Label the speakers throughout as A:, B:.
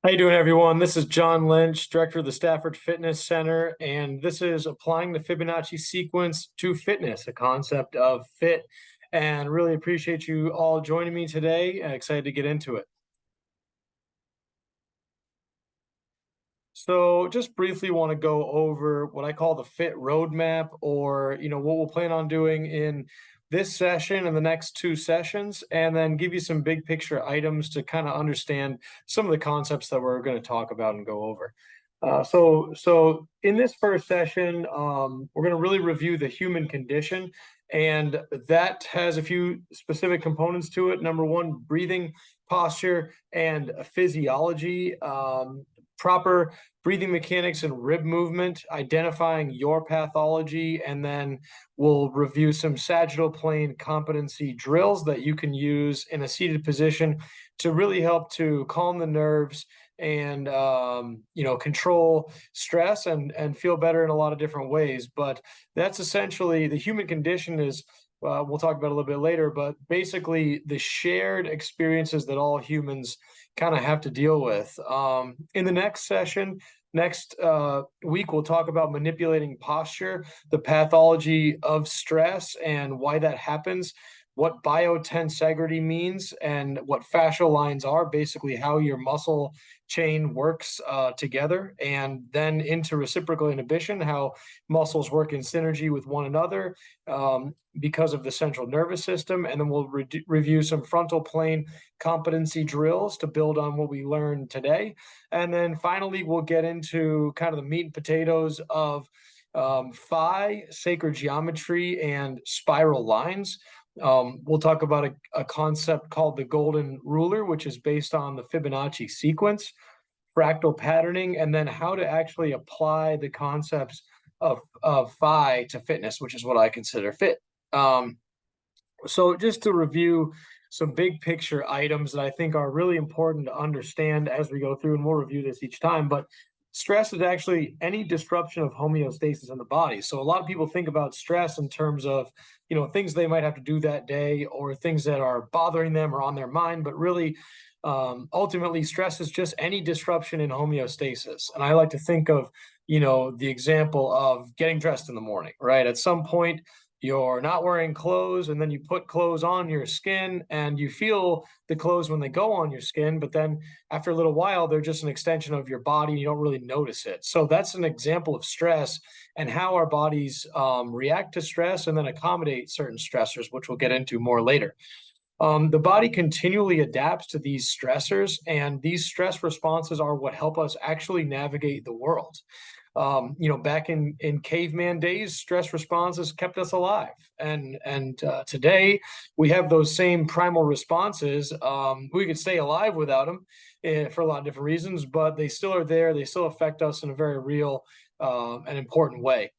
A: How you doing, everyone? This is John Lynch, director of the Stafford Fitness Center, and this is applying the Fibonacci sequence to fitness, a concept of fit. And really appreciate you all joining me today. Excited to get into it. So just briefly want to go over what I call the FIT roadmap, or what we'll plan on doing in this session and the next two sessions, and then give you some big picture items to kind of understand some of the concepts that we're going to talk about and go over. So in this first session, we're going to really review the human condition, and that has a few specific components to it. Number one, breathing, posture, and physiology. Proper breathing mechanics and rib movement, identifying your pathology, and then we'll review some sagittal plane competency drills that you can use in a seated position to really help to calm the nerves and control stress and feel better in a lot of different ways. But that's essentially the human condition is. We'll talk about it a little bit later, but basically the shared experiences that all humans kind of have to deal with. In the next session, next week, we'll talk about manipulating posture, the pathology of stress and why that happens, what biotensegrity means, and what fascial lines are, basically how your muscle chain works together, and then into reciprocal inhibition, how muscles work in synergy with one another because of the central nervous system. And then we'll review some frontal plane competency drills to build on what we learned today. And then finally, we'll get into kind of the meat and potatoes of phi, sacred geometry, and spiral lines. We'll talk about a concept called the golden ruler, which is based on the Fibonacci sequence, fractal patterning, and then how to actually apply the concepts of phi to fitness, which is what I consider fit. So just to review some big picture items that I think are really important to understand as we go through, and we'll review this each time, but stress is actually any disruption of homeostasis in the body. So a lot of people think about stress in terms of, things they might have to do that day or things that are bothering them or on their mind, but really, ultimately stress is just any disruption in homeostasis. And I like to think of, the example of getting dressed in the morning, right? At some point, you're not wearing clothes, and then you put clothes on your skin and you feel the clothes when they go on your skin, but then after a little while they're just an extension of your body and you don't really notice it. So that's an example of stress and how our bodies react to stress and then accommodate certain stressors, which we'll get into more later. The body continually adapts to these stressors, and these stress responses are what help us actually navigate the world. Back in caveman days, stress responses kept us alive, and today we have those same primal responses. We could stay alive without them for a lot of different reasons, but they still are there. They still affect us in a very real and important way.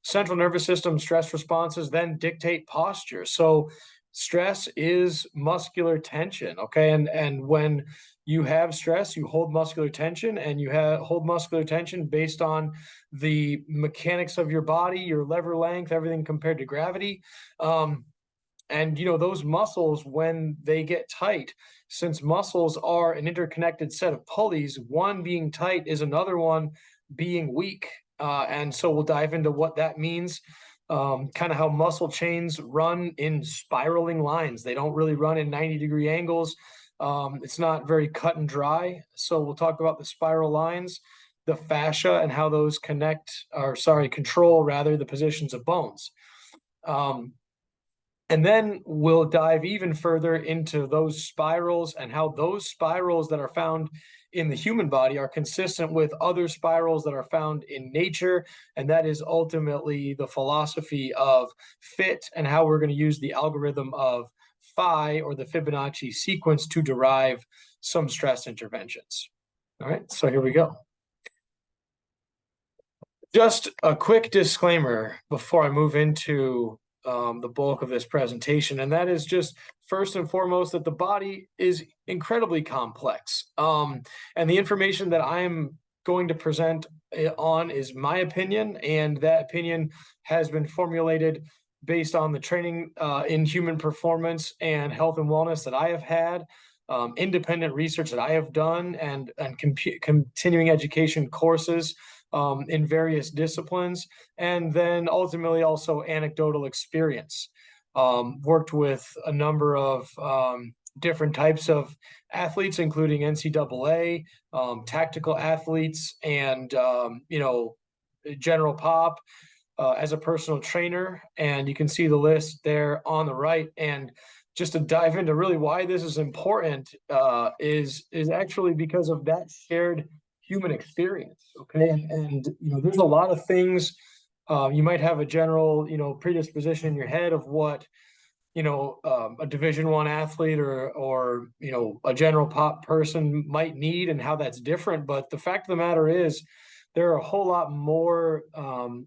A: Central nervous system stress responses then dictate posture. So stress is muscular tension, okay? And when you have stress, you hold muscular tension, and you hold muscular tension based on the mechanics of your body, your lever length, everything compared to gravity. And those muscles, when they get tight, since muscles are an interconnected set of pulleys, one being tight is another one being weak. And so we'll dive into what that means. Kind of how muscle chains run in spiraling lines. They don't really run in 90-degree angles. It's not very cut and dry. So we'll talk about the spiral lines, the fascia, and how those control rather the positions of bones. And then we'll dive even further into those spirals and how those spirals that are found in the human body are consistent with other spirals that are found in nature. And that is ultimately the philosophy of FIT and how we're going to use the algorithm of phi, or the Fibonacci sequence, to derive some stress interventions. All right, so here we go. Just a quick disclaimer before I move into the bulk of this presentation, and that is just first and foremost that the body is incredibly complex, and the information that I am going to present on is my opinion, and that opinion has been formulated based on the training in human performance and health and wellness that I have had. independent research that I have done, and continuing education courses in various disciplines, and then ultimately also anecdotal experience. Worked with a number of different types of athletes, including NCAA, tactical athletes, and general pop as a personal trainer. And you can see the list there on the right. And just to dive into really why this is important is actually because of that shared human experience. Okay, and there's a lot of things. You might have a general predisposition in your head of what a Division I athlete or a general pop person might need and how that's different. But the fact of the matter is, there are a whole lot more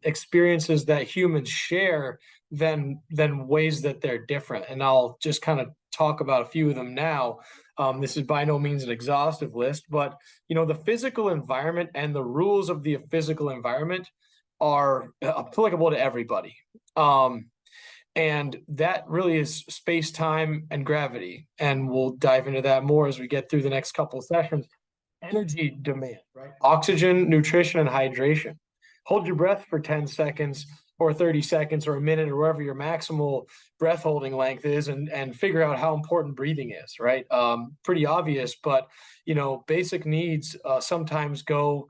A: experiences that humans share than ways that they're different. And I'll just kind of talk about a few of them now. This is by no means an exhaustive list, but the physical environment and the rules of the physical environment are applicable to everybody. And that really is space, time, and gravity. And we'll dive into that more as we get through the next couple of sessions. Energy demand, right? Oxygen, nutrition, and hydration. Hold your breath for 10 seconds or 30 seconds or a minute or wherever your maximal breath holding length is, and figure out how important breathing is, right? Pretty obvious, but basic needs sometimes go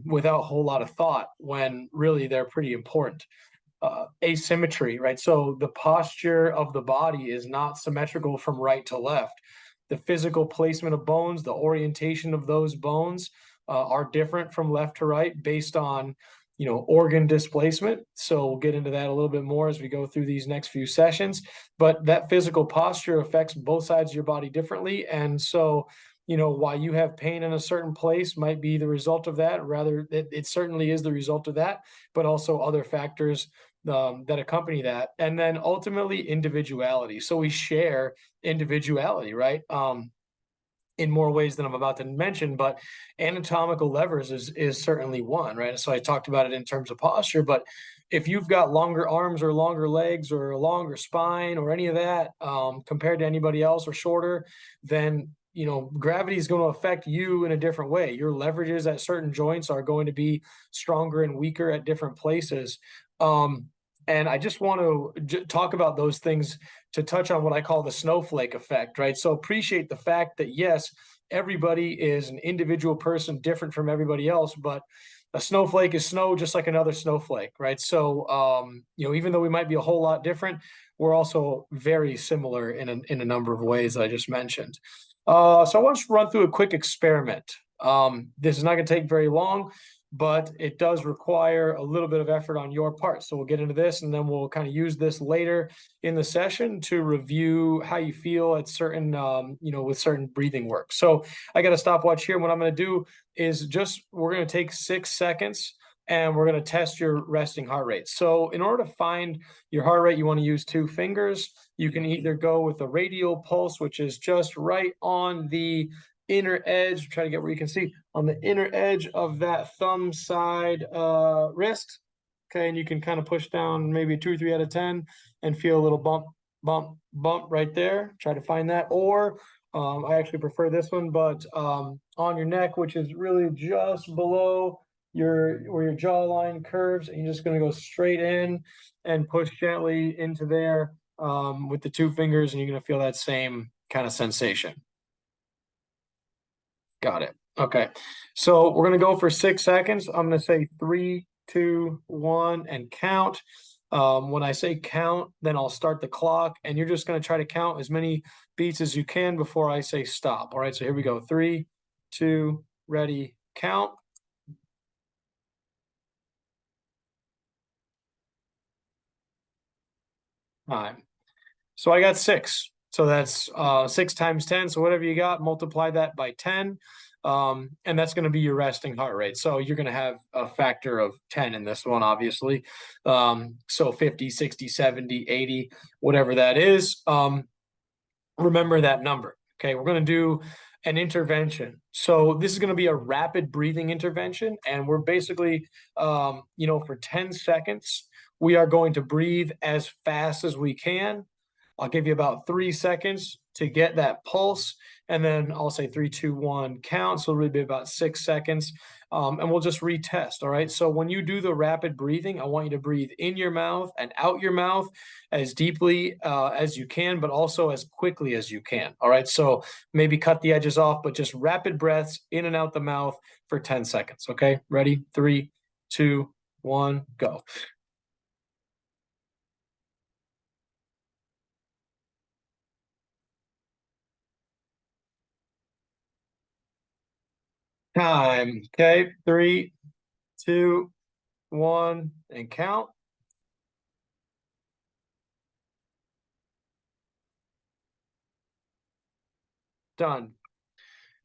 A: without a whole lot of thought when really they're pretty important. Asymmetry, right? So the posture of the body is not symmetrical from right to left. The physical placement of bones, the orientation of those bones are different from left to right based on, organ displacement. So we'll get into that a little bit more as we go through these next few sessions. But that physical posture affects both sides of your body differently. And so, why you have pain in a certain place might be the result of that. Rather, it certainly is the result of that, but also other factors that accompany that. And then ultimately individuality. So we share individuality, right? In more ways than I'm about to mention, but anatomical levers is certainly one, right? So I talked about it in terms of posture, but if you've got longer arms or longer legs or a longer spine or any of that compared to anybody else, or shorter, then gravity is going to affect you in a different way. Your leverages at certain joints are going to be stronger and weaker at different places. And I just want to talk about those things to touch on what I call the snowflake effect, right? So appreciate the fact that, yes, everybody is an individual person different from everybody else, but a snowflake is snow just like another snowflake, right? So, even though we might be a whole lot different, we're also very similar in a number of ways that I just mentioned. So I want to run through a quick experiment. This is not going to take very long, but it does require a little bit of effort on your part. So we'll get into this, and then we'll kind of use this later in the session to review how you feel at certain, with certain breathing work. So I got a stopwatch here. What I'm going to do is we're going to take 6 seconds and we're going to test your resting heart rate. So in order to find your heart rate, you want to use 2 fingers. You can either go with a radial pulse, which is just right on the inner edge, try to get where you can see on the inner edge of that thumb side wrist. Okay, and you can kind of push down maybe 2 or 3 out of 10 and feel a little bump right there. Try to find that. Or I actually prefer this one, but on your neck, which is really just below where your jawline curves, and you're just going to go straight in and push gently into there with the 2 fingers, and you're going to feel that same kind of sensation. Got it. Okay. So we're going to go for 6 seconds. I'm going to say 3, 2, 1, and count. When I say count, then I'll start the clock, and you're just going to try to count as many beats as you can before I say stop. All right. So here we go. 3, 2, ready, count. Time. So I got 6. So that's 6 times 10. So whatever you got, multiply that by 10. And that's going to be your resting heart rate. So you're going to have a factor of 10 in this one, obviously. So 50, 60, 70, 80, whatever that is. Remember that number. Okay, we're going to do an intervention. So this is going to be a rapid breathing intervention. And we're basically, for 10 seconds, we are going to breathe as fast as we can. I'll give you about 3 seconds to get that pulse. And then I'll say 3, 2, 1 count. So it'll really be about 6 seconds. And we'll just retest. All right. So when you do the rapid breathing, I want you to breathe in your mouth and out your mouth as deeply as you can, but also as quickly as you can. All right. So maybe cut the edges off, but just rapid breaths in and out the mouth for 10 seconds. Okay. Ready? 3, 2, 1, go. Time. Okay. 3, 2, 1, and count. Done.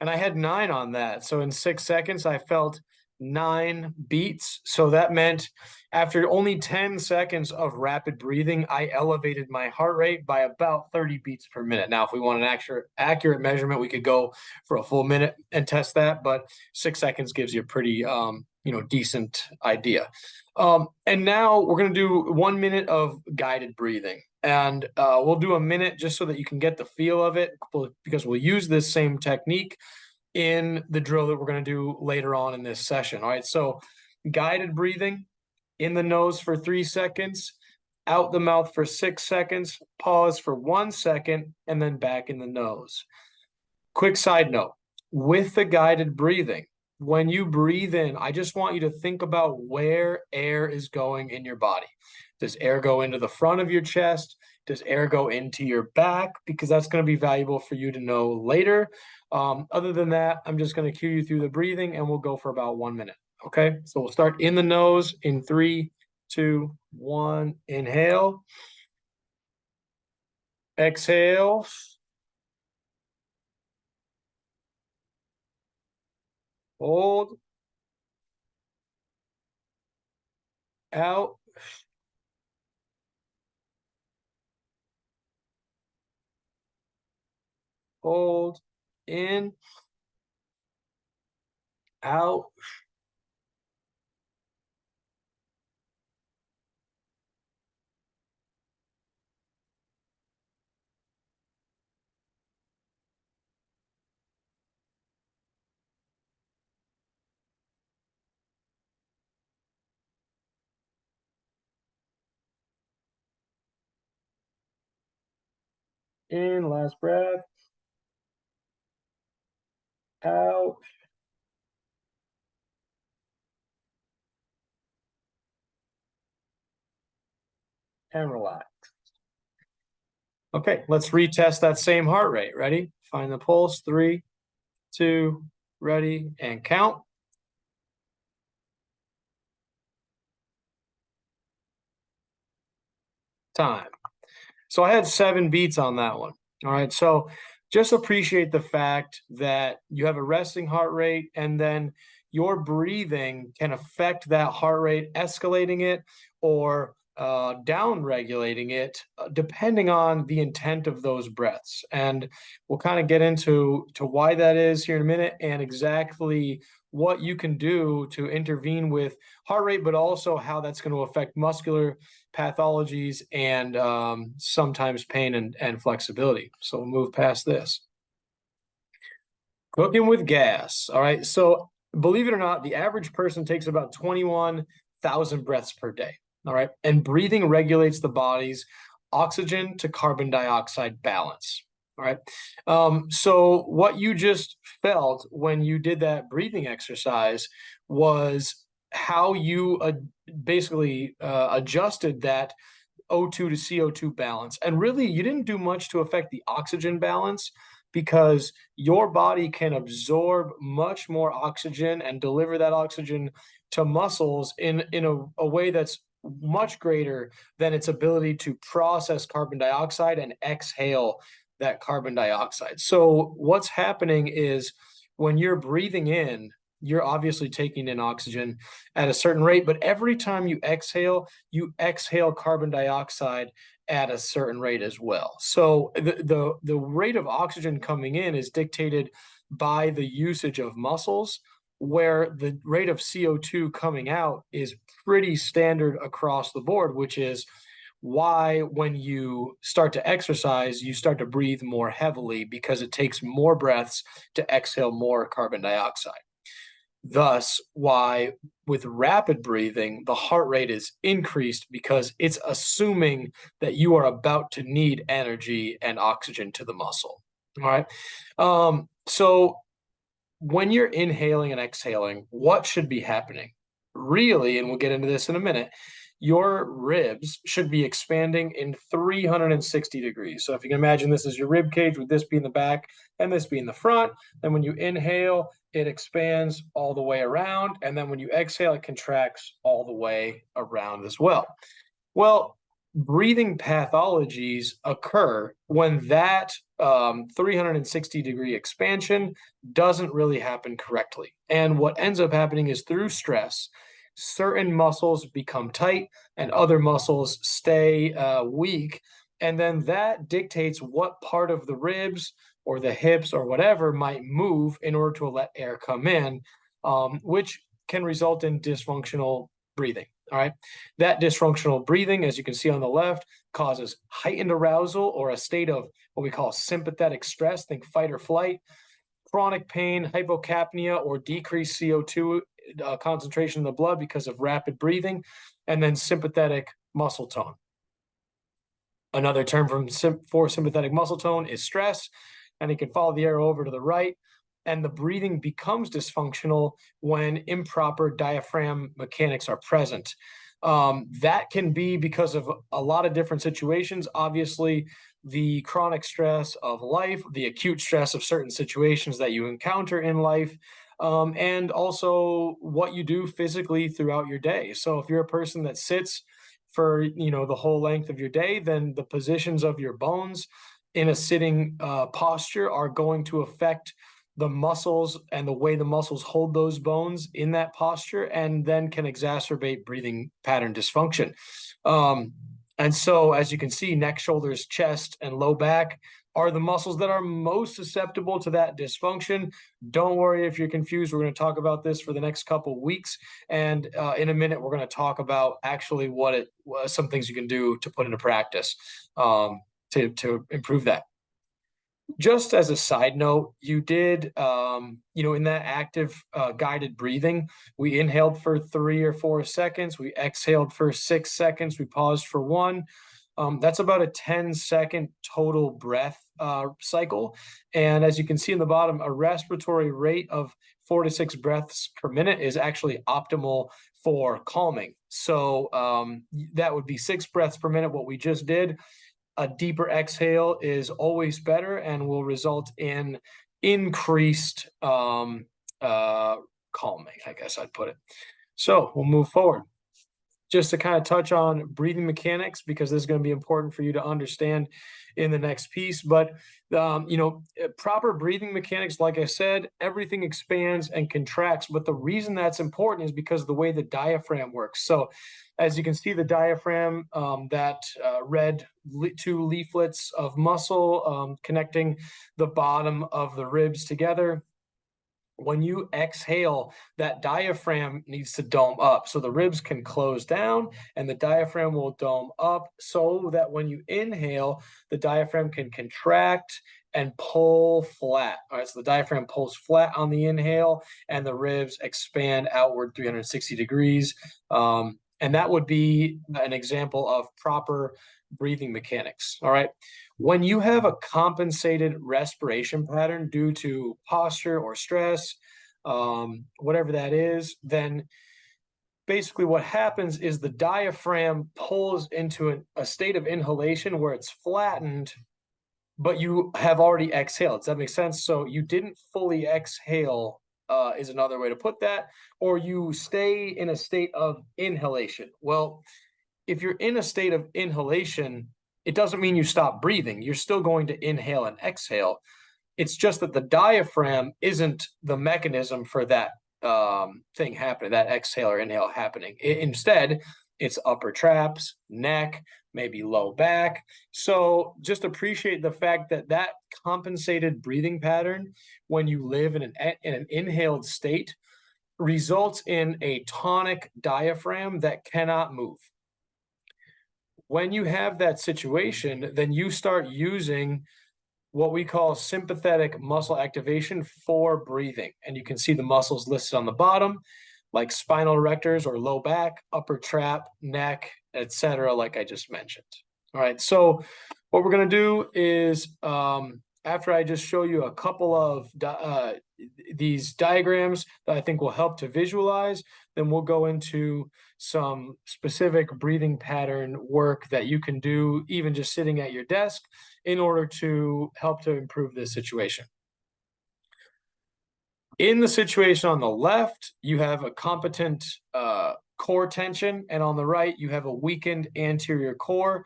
A: And I had 9 on that. So in 6 seconds, I felt 9 beats. So that meant after only 10 seconds of rapid breathing, I elevated my heart rate by about 30 beats per minute. Now, if we want an accurate measurement, we could go for a full minute and test that, but 6 seconds gives you a pretty decent idea. And now we're going to do 1 minute of guided breathing. And we'll do a minute just so that you can get the feel of it, because we'll use this same technique in the drill that we're going to do later on in this session. All right, so guided breathing, in the nose for 3 seconds, out the mouth for 6 seconds, pause for 1 second, and then back in the nose. Quick side note, with the guided breathing, when you breathe in, I just want you to think about where air is going in your body. Does air go into the front of your chest? Does air go into your back? Because that's going to be valuable for you to know later. Other than that, I'm just going to cue you through the breathing and we'll go for about 1 minute. Okay, so we'll start in the nose in 3, 2, 1. Inhale. Exhale. Hold. Out. Hold. In. Out. In. Last breath. Out. And relax. Okay, let's retest that same heart rate. Ready? Find the pulse. 3, 2, ready, and count. Time. So I had 7 beats on that one. All right. So just appreciate the fact that you have a resting heart rate and then your breathing can affect that heart rate, escalating it or down regulating it, depending on the intent of those breaths. And we'll kind of get into why that is here in a minute and exactly what you can do to intervene with heart rate, but also how that's going to affect muscular pathologies and sometimes pain and flexibility. So we'll move past this. Cooking with gas. All right. So believe it or not, the average person takes about 21,000 breaths per day. All right. And breathing regulates the body's oxygen to carbon dioxide balance. All right. So what you just felt when you did that breathing exercise was how you basically adjusted that O2 to CO2 balance. And really, you didn't do much to affect the oxygen balance because your body can absorb much more oxygen and deliver that oxygen to muscles in a way that's much greater than its ability to process carbon dioxide and exhale that carbon dioxide. So what's happening is when you're breathing in, you're obviously taking in oxygen at a certain rate, but every time you exhale carbon dioxide at a certain rate as well. So the rate of oxygen coming in is dictated by the usage of muscles, where the rate of CO2 coming out is pretty standard across the board, which is why, when you start to exercise, you start to breathe more heavily because it takes more breaths to exhale more carbon dioxide. Thus, why with rapid breathing, the heart rate is increased because it's assuming that you are about to need energy and oxygen to the muscle. All right. So when you're inhaling and exhaling, what should be happening? Really, and we'll get into this in a minute, your ribs should be expanding in 360 degrees. So if you can imagine this is your rib cage with this being the back and this being the front, then when you inhale, it expands all the way around. And then when you exhale, it contracts all the way around as well. Well, breathing pathologies occur when that 360-degree expansion doesn't really happen correctly. And what ends up happening is through stress, certain muscles become tight and other muscles stay weak. And then that dictates what part of the ribs or the hips or whatever might move in order to let air come in, which can result in dysfunctional breathing. All right. That dysfunctional breathing, as you can see on the left, causes heightened arousal or a state of what we call sympathetic stress, think fight or flight, chronic pain, hypocapnia, or decreased CO2 concentration in the blood because of rapid breathing, and then sympathetic muscle tone. Another term for sympathetic muscle tone is stress, and you can follow the arrow over to the right. And the breathing becomes dysfunctional when improper diaphragm mechanics are present. That can be because of a lot of different situations. Obviously, the chronic stress of life, the acute stress of certain situations that you encounter in life, and also what you do physically throughout your day. So if you're a person that sits for the whole length of your day, then the positions of your bones in a sitting posture are going to affect the muscles and the way the muscles hold those bones in that posture, and then can exacerbate breathing pattern dysfunction. And so, as you can see, neck, shoulders, chest, and low back are the muscles that are most susceptible to that dysfunction. Don't worry if you're confused. We're going to talk about this for the next couple weeks. And in a minute, we're going to talk about actually some things you can do to put into practice to improve that. Just as a side note, you did, in that active guided breathing, we inhaled for 3 or 4 seconds. We exhaled for 6 seconds. We paused for 1. That's about a 10-second total breath cycle. And as you can see in the bottom, a respiratory rate of 4 to 6 breaths per minute is actually optimal for calming. So that would be 6 breaths per minute, what we just did. A deeper exhale is always better and will result in increased calming, I guess I'd put it. So we'll move forward. Just to kind of touch on breathing mechanics, because this is going to be important for you to understand in the next piece. But, proper breathing mechanics, like I said, everything expands and contracts. But the reason that's important is because of the way the diaphragm works. So as you can see, the diaphragm, that red 2 leaflets of muscle connecting the bottom of the ribs together. When you exhale, that diaphragm needs to dome up. So the ribs can close down and the diaphragm will dome up so that when you inhale, the diaphragm can contract and pull flat. All right, so the diaphragm pulls flat on the inhale and the ribs expand outward 360 degrees. And that would be an example of proper breathing mechanics. All right. When you have a compensated respiration pattern due to posture or stress, whatever that is, then basically what happens is the diaphragm pulls into a state of inhalation where it's flattened, but you have already exhaled. Does that make sense? So you didn't fully exhale, is another way to put that, or you stay in a state of inhalation. Well, if you're in a state of inhalation, it doesn't mean you stop breathing. You're still going to inhale and exhale. It's just that the diaphragm isn't the mechanism for that thing happening, that exhale or inhale happening. Instead, it's upper traps, neck, maybe low back. So just appreciate the fact that that compensated breathing pattern, when you live in an inhaled state, results in a tonic diaphragm that cannot move. When you have that situation, then you start using what we call sympathetic muscle activation for breathing. And you can see the muscles listed on the bottom, like spinal erectors or low back, upper trap, neck, etc., like I just mentioned. All right, so what we're going to do is after I just show you a couple of these diagrams that I think will help to visualize, then we'll go into some specific breathing pattern work that you can do even just sitting at your desk in order to help to improve this situation. In the situation on the left, you have a competent core tension, and on the right, you have a weakened anterior core.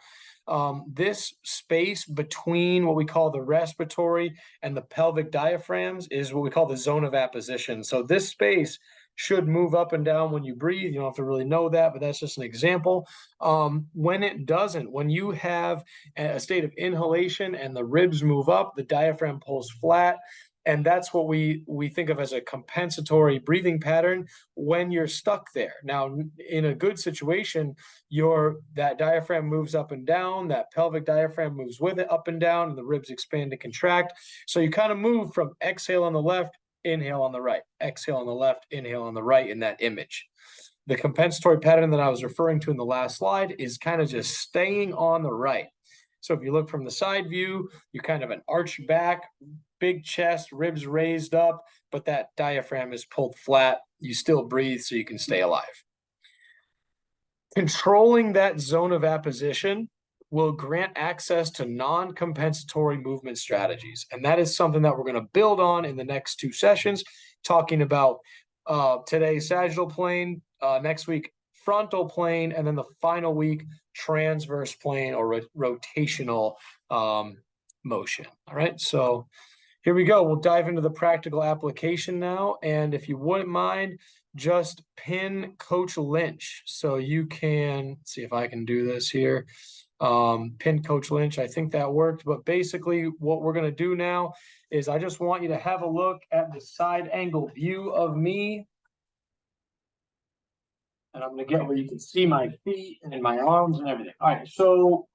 A: This space between what we call the respiratory and the pelvic diaphragms is what we call the zone of apposition. So this space should move up and down when you breathe. You don't have to really know that, but that's just an example. When it doesn't, when you have a state of inhalation and the ribs move up, the diaphragm pulls flat. And that's what we think of as a compensatory breathing pattern when you're stuck there. Now, in a good situation, that diaphragm moves up and down, that pelvic diaphragm moves with it up and down, and the ribs expand and contract. So you kind of move from exhale on the left, inhale on the right, exhale on the left, inhale on the right in that image. The compensatory pattern that I was referring to in the last slide is kind of just staying on the right. So if you look from the side view, you kind of an arched back, big chest, ribs raised up, but that diaphragm is pulled flat. You still breathe so you can stay alive. Controlling that zone of apposition will grant access to non-compensatory movement strategies. And that is something that we're going to build on in the next 2 sessions, talking about today sagittal plane, next week frontal plane, and then the final week transverse plane or rotational motion. All right, so here we go. We'll dive into the practical application now. And if you wouldn't mind, just pin Coach Lynch. So you can see if I can do this here. Pin Coach Lynch. I think that worked. But basically what we're going to do now is I just want you to have a look at the side angle view of me. And I'm going to get where you can see my feet and my arms and everything. All right, so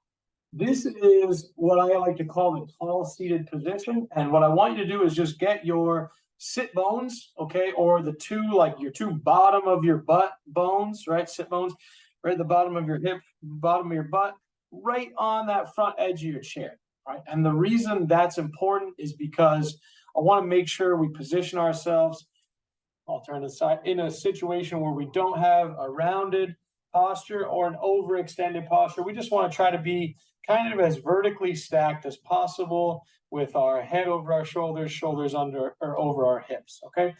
A: this is what I like to call the tall seated position. And what I want you to do is just get your sit bones, okay, or the your two bottom of your butt bones, right? Sit bones, right at the bottom of your hip, bottom of your butt, right on that front edge of your chair, right? And the reason that's important is because I want to make sure we position ourselves, I'll turn the side, in a situation where we don't have a rounded posture or an overextended posture. We just want to try to be kind of as vertically stacked as possible with our head over our shoulders, shoulders under or over our hips, okay?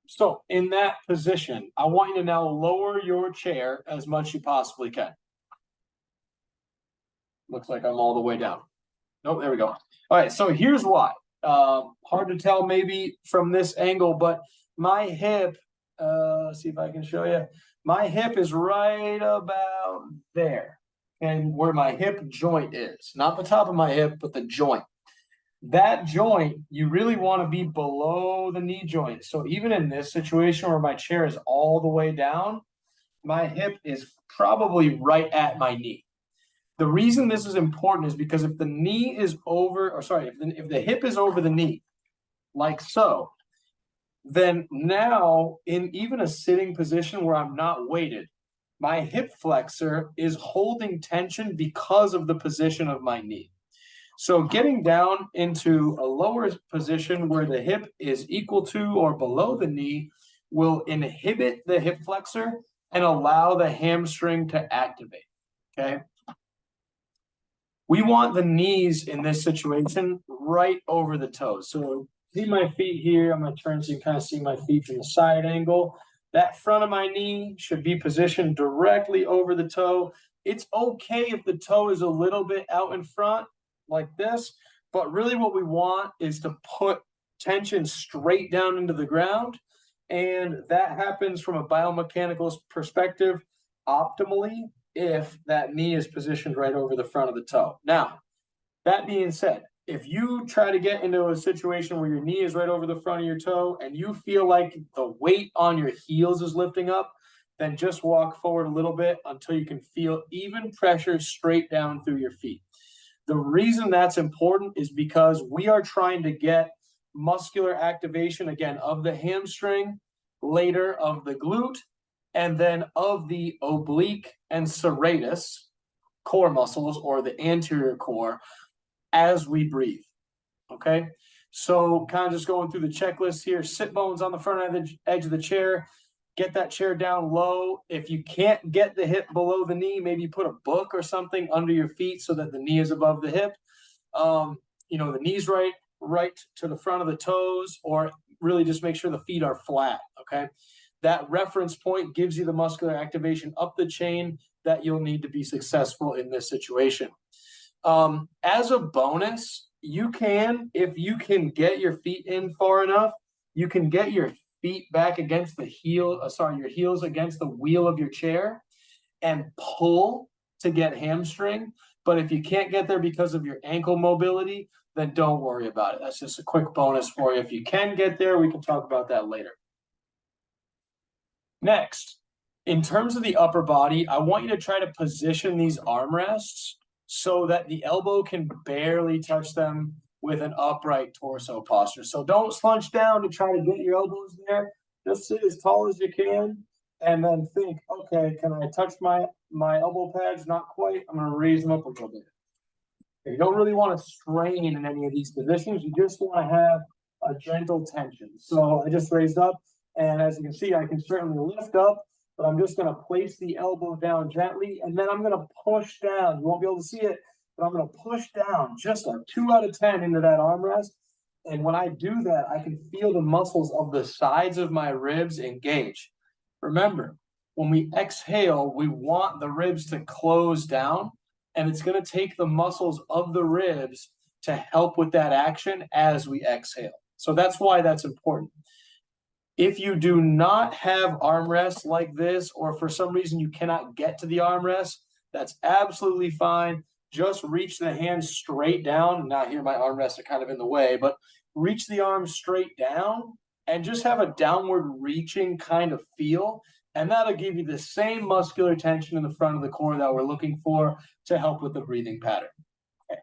A: So in that position, I want you to now lower your chair as much as you possibly can. Looks like I'm all the way down. Nope, there we go. All right, so here's why. Hard to tell maybe from this angle, but my hip, see if I can show you. My hip is right about there. And where my hip joint is, not the top of my hip, but the joint. That joint, you really want to be below the knee joint. So even in this situation where my chair is all the way down, my hip is probably right at my knee. The reason this is important is because if the knee is over, or sorry, if the hip is over the knee, like so, then now in even a sitting position where I'm not weighted, my hip flexor is holding tension because of the position of my knee. So getting down into a lower position where the hip is equal to or below the knee will inhibit the hip flexor and allow the hamstring to activate, okay? We want the knees in this situation right over the toes. So see my feet here. I'm going to turn so you can kind of see my feet from the side angle. That front of my knee should be positioned directly over the toe. It's okay if the toe is a little bit out in front like this, but really what we want is to put tension straight down into the ground. And that happens from a biomechanical perspective optimally if that knee is positioned right over the front of the toe. Now, that being said, if you try to get into a situation where your knee is right over the front of your toe and you feel like the weight on your heels is lifting up, then just walk forward a little bit until you can feel even pressure straight down through your feet. The reason that's important is because we are trying to get muscular activation, again, of the hamstring, later of the glute, and then of the oblique and serratus core muscles, or the anterior core, as we breathe. Okay, so kind of just going through the checklist here. Sit bones on the front edge of the chair. Get that chair down low. If you can't get the hip below the knee, maybe put a book or something under your feet so that the knee is above the hip. The knees right to the front of the toes, or really just make sure the feet are flat. Okay, that reference point gives you the muscular activation up the chain that you'll need to be successful in this situation. As a bonus, if you can get your feet in far enough, you can get your feet back against your heels against the wheel of your chair and pull to get hamstring. But if you can't get there because of your ankle mobility, then don't worry about it. That's just a quick bonus for you. If you can get there, we can talk about that later. Next, in terms of the upper body, I want you to try to position these armrests so that the elbow can barely touch them with an upright torso posture. So don't slouch down to try to get your elbows there. Just sit as tall as you can, and then think, okay, can I touch my elbow pads? Not quite. I'm going to raise them up a little bit. You don't really want to strain in any of these positions. You just want to have a gentle tension. So I just raised up, and as you can see, I can certainly lift up, but I'm just going to place the elbow down gently, and then I'm going to push down. You won't be able to see it, but I'm going to push down just a 2 out of 10 into that armrest. And when I do that, I can feel the muscles of the sides of my ribs engage. Remember, when we exhale, we want the ribs to close down, and it's going to take the muscles of the ribs to help with that action as we exhale. So that's why that's important. If you do not have armrests like this, or for some reason you cannot get to the armrest, that's absolutely fine. Just reach the hands straight down. Now here my armrests are kind of in the way, but reach the arms straight down and just have a downward reaching kind of feel. And that'll give you the same muscular tension in the front of the core that we're looking for to help with the breathing pattern. Okay.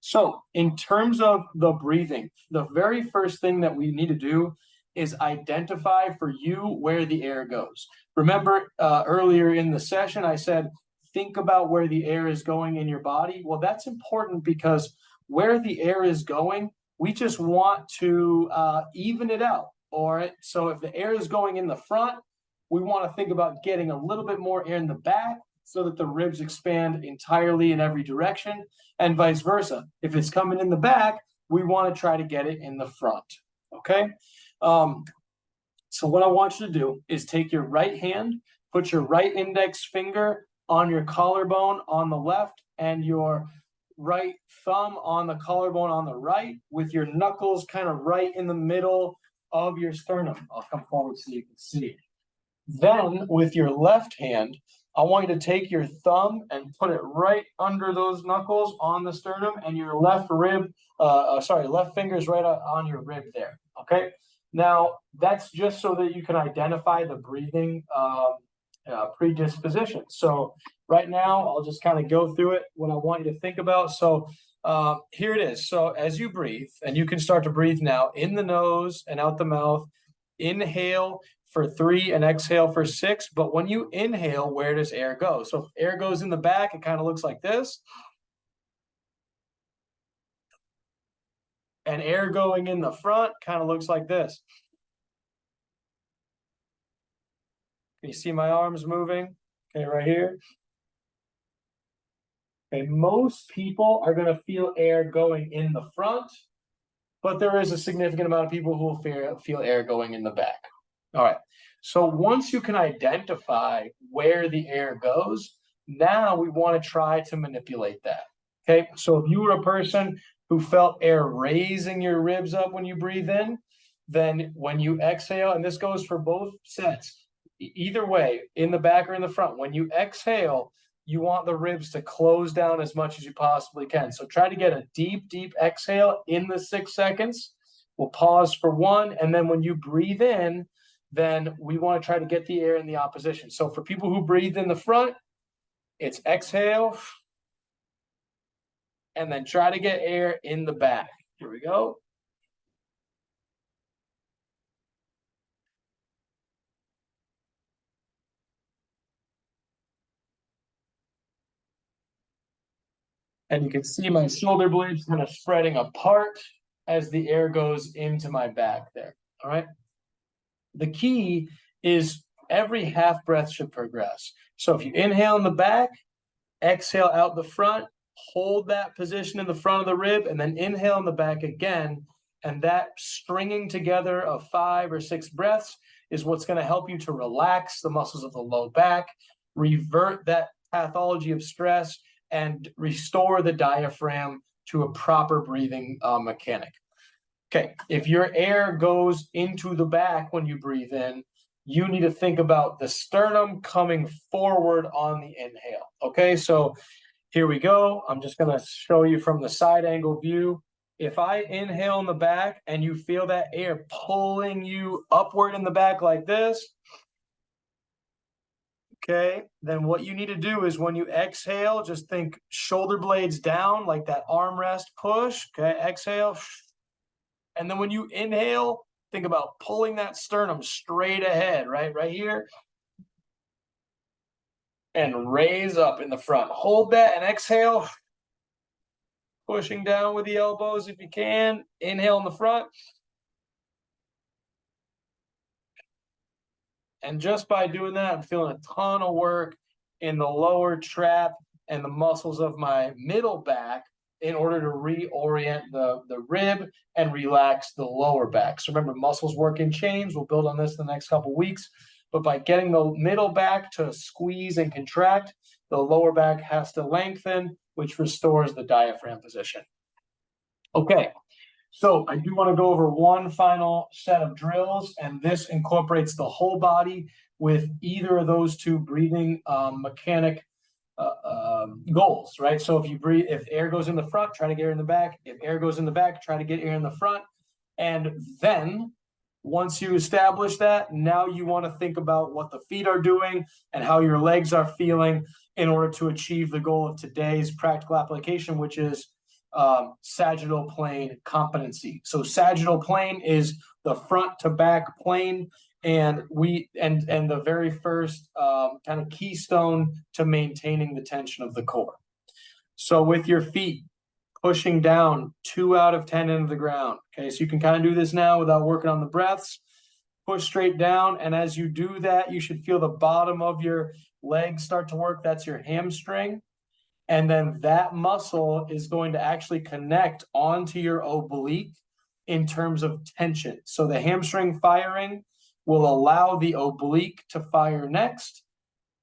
A: So in terms of the breathing, the very first thing that we need to do is identify for you where the air goes. Remember earlier in the session, I said, think about where the air is going in your body. Well, that's important because where the air is going, we just want to even it out. All right. So if the air is going in the front, we want to think about getting a little bit more air in the back so that the ribs expand entirely in every direction, and vice versa. If it's coming in the back, we want to try to get it in the front. Okay. So what I want you to do is take your right hand, put your right index finger on your collarbone on the left, and your right thumb on the collarbone on the right, with your knuckles kind of right in the middle of your sternum. I'll come forward so you can see. Then with your left hand, I want you to take your thumb and put it right under those knuckles on the sternum, and your left finger is right on your rib there. Okay. Now that's just so that you can identify the breathing predisposition. So right now, I'll just kind of go through it, what I want you to think about. So here it is. So as you breathe, and you can start to breathe now in the nose and out the mouth, inhale for 3 and exhale for 6. But when you inhale, where does air go? So if air goes in the back, it kind of looks like this. And air going in the front kind of looks like this. Can you see my arms moving? Okay, right here. Okay, most people are going to feel air going in the front, but there is a significant amount of people who will feel air going in the back. All right. So once you can identify where the air goes, now we want to try to manipulate that. Okay. So if you were a person who felt air raising your ribs up when you breathe in, then when you exhale, and this goes for both sets, either way, in the back or in the front, when you exhale, you want the ribs to close down as much as you possibly can. So try to get a deep, deep exhale in the 6 seconds. We'll pause for 1. And then when you breathe in, then we want to try to get the air in the opposition. So for people who breathe in the front, it's exhale, and then try to get air in the back. Here we go. And you can see my shoulder blades kind of spreading apart as the air goes into my back there. All right. The key is every half breath should progress. So if you inhale in the back, exhale out the front, hold that position in the front of the rib, and then inhale in the back again. And that stringing together of 5 or 6 breaths is what's going to help you to relax the muscles of the low back, revert that pathology of stress, and restore the diaphragm to a proper breathing mechanic. Okay, if your air goes into the back when you breathe in, you need to think about the sternum coming forward on the inhale. Okay, so here we go. I'm just going to show you from the side angle view. If I inhale in the back and you feel that air pulling you upward in the back like this, okay, then what you need to do is when you exhale, just think shoulder blades down like that armrest push. Okay, exhale. And then when you inhale, think about pulling that sternum straight ahead, right here. And raise up in the front. Hold that and exhale. Pushing down with the elbows if you can. Inhale in the front. And just by doing that, I'm feeling a ton of work in the lower trap and the muscles of my middle back in order to reorient the rib and relax the lower back. So remember, muscles work in chains. We'll build on this in the next couple of weeks. But by getting the middle back to squeeze and contract, the lower back has to lengthen, which restores the diaphragm position. Okay, so I do want to go over one final set of drills, and this incorporates the whole body with either of those two breathing mechanic goals, right? So if you breathe, if air goes in the front, try to get air in the back. If air goes in the back, try to get air in the front. And then once you establish that, now you want to think about what the feet are doing and how your legs are feeling in order to achieve the goal of today's practical application, which is sagittal plane competency. So sagittal plane is the front to back plane, and the very first kind of keystone to maintaining the tension of the core. So with your feet pushing down 2 out of 10 into the ground. Okay, so you can kind of do this now without working on the breaths. Push straight down, and as you do that, you should feel the bottom of your legs start to work. That's your hamstring. And then that muscle is going to actually connect onto your oblique in terms of tension. So the hamstring firing will allow the oblique to fire next.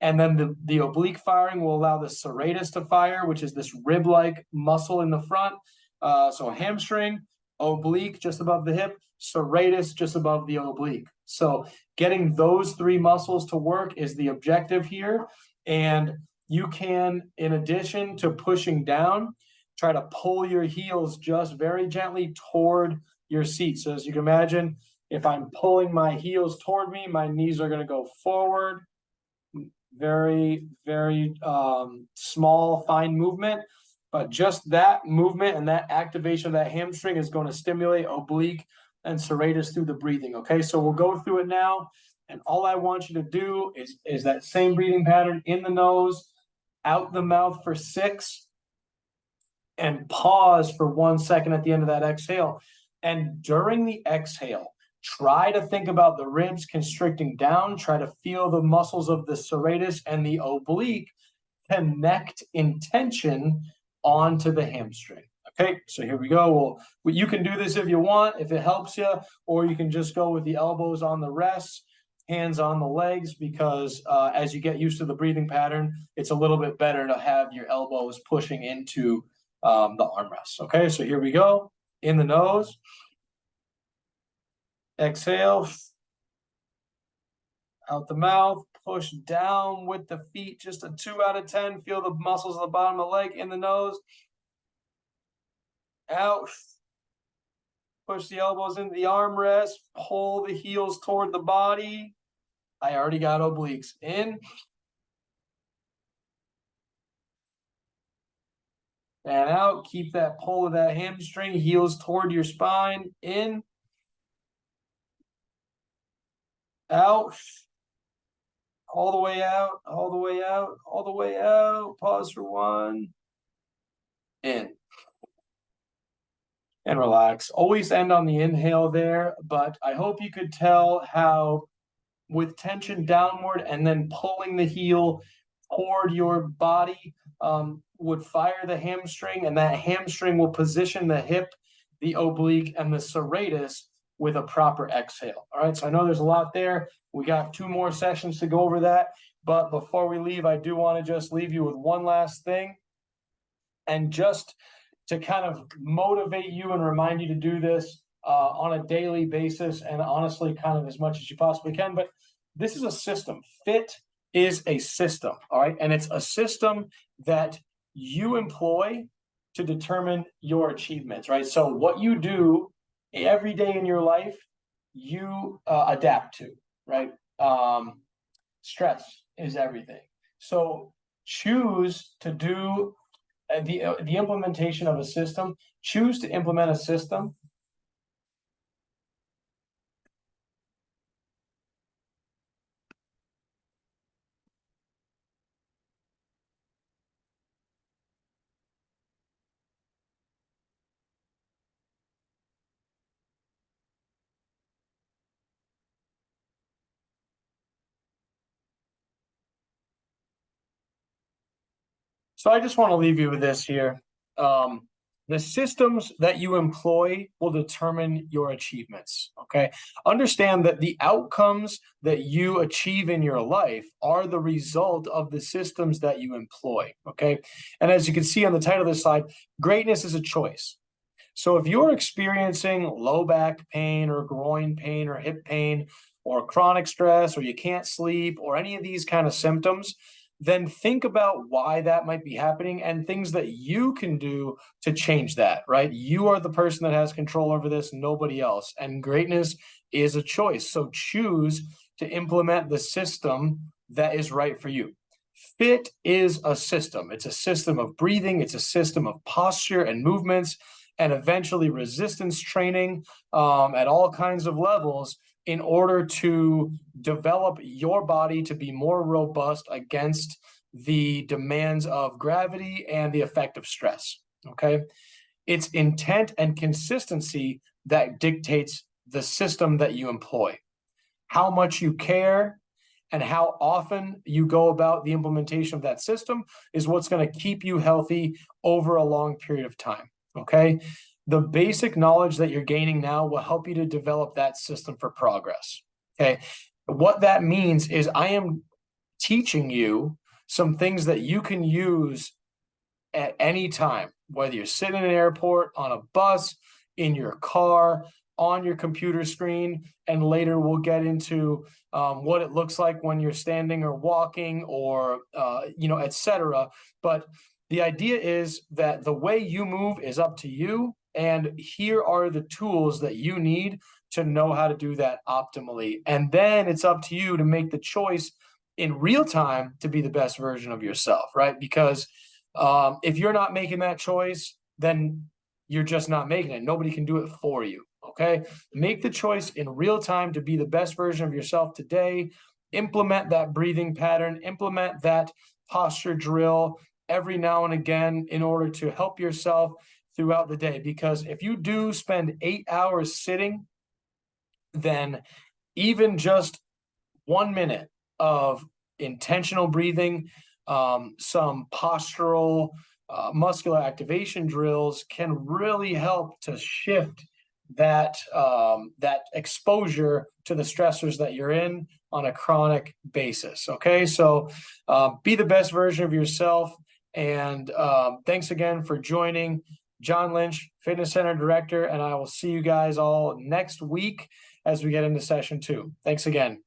A: And then the oblique firing will allow the serratus to fire, which is this rib-like muscle in the front. So hamstring, oblique just above the hip, serratus just above the oblique. So getting those 3 muscles to work is the objective here. And you can, in addition to pushing down, try to pull your heels just very gently toward your seat. So as you can imagine, if I'm pulling my heels toward me, my knees are going to go forward. Very, very small, fine movement. But just that movement and that activation of that hamstring is going to stimulate oblique and serratus through the breathing. Okay, so we'll go through it now. And all I want you to do is that same breathing pattern in the nose, out the mouth for 6, and pause for 1 second at the end of that exhale. And during the exhale, try to think about the ribs constricting down. Try to feel the muscles of the serratus and the oblique connect in tension onto the hamstring. Okay, so here we go. Well, you can do this if you want, if it helps you, or you can just go with the elbows on the rests, hands on the legs, because as you get used to the breathing pattern, it's a little bit better to have your elbows pushing into the armrests. Okay, so here we go. In the nose. Exhale. Out the mouth. Push down with the feet. Just a 2 out of 10. Feel the muscles at the bottom of the leg. In the nose. Out. Push the elbows into the armrest, pull the heels toward the body. I already got obliques in. And out. Keep that pull of that hamstring, heels toward your spine, in. Out. All the way out, all the way out, all the way out. Pause for one. In. And relax. Always end on the inhale there, but I hope you could tell how with tension downward and then pulling the heel toward your body would fire the hamstring, and that hamstring will position the hip, the oblique, and the serratus with a proper exhale. All right, so I know there's a lot there. We got 2 more sessions to go over that, but before we leave, I do want to just leave you with one last thing, and just to kind of motivate you and remind you to do this on a daily basis, and honestly, kind of as much as you possibly can. But this is a system. PHIT is a system, all right? And it's a system that you employ to determine your achievements, right? So what you do every day in your life, you adapt to, right? Stress is everything. So choose to do the implementation of a system. Choose to implement a system So I just want to leave you with this here. The systems that you employ will determine your achievements. Okay. Understand that the outcomes that you achieve in your life are the result of the systems that you employ. Okay. And as you can see on the title of this slide, greatness is a choice. So if you're experiencing low back pain or groin pain or hip pain or chronic stress, or you can't sleep, or any of these kind of symptoms, then think about why that might be happening and things that you can do to change that, right? You are the person that has control over this, nobody else. And greatness is a choice. So choose to implement the system that is right for you. PHIT is a system. It's a system of breathing. It's a system of posture and movements, and eventually resistance training at all kinds of levels, in order to develop your body to be more robust against the demands of gravity and the effect of stress, okay? It's intent and consistency that dictates the system that you employ. How much you care and how often you go about the implementation of that system is what's going to keep you healthy over a long period of time, okay? The basic knowledge that you're gaining now will help you to develop that system for progress, okay? What that means is I am teaching you some things that you can use at any time, whether you're sitting in an airport, on a bus, in your car, on your computer screen, and later we'll get into what it looks like when you're standing or walking, or etc. But the idea is that the way you move is up to you, and here are the tools that you need to know how to do that optimally. And then it's up to you to make the choice in real time to be the best version of yourself, right? Because if you're not making that choice, then you're just not making it. Nobody can do it for you, okay? Make the choice in real time to be the best version of yourself today. Implement that breathing pattern, implement that posture drill every now and again in order to help yourself throughout the day. Because if you do spend 8 hours sitting, then even just 1 minute of intentional breathing, some postural, muscular activation drills can really help to shift that exposure to the stressors that you're in on a chronic basis. Okay, so be the best version of yourself. And thanks again for joining. John Lynch, Fitness Center Director, and I will see you guys all next week as we get into session 2. Thanks again.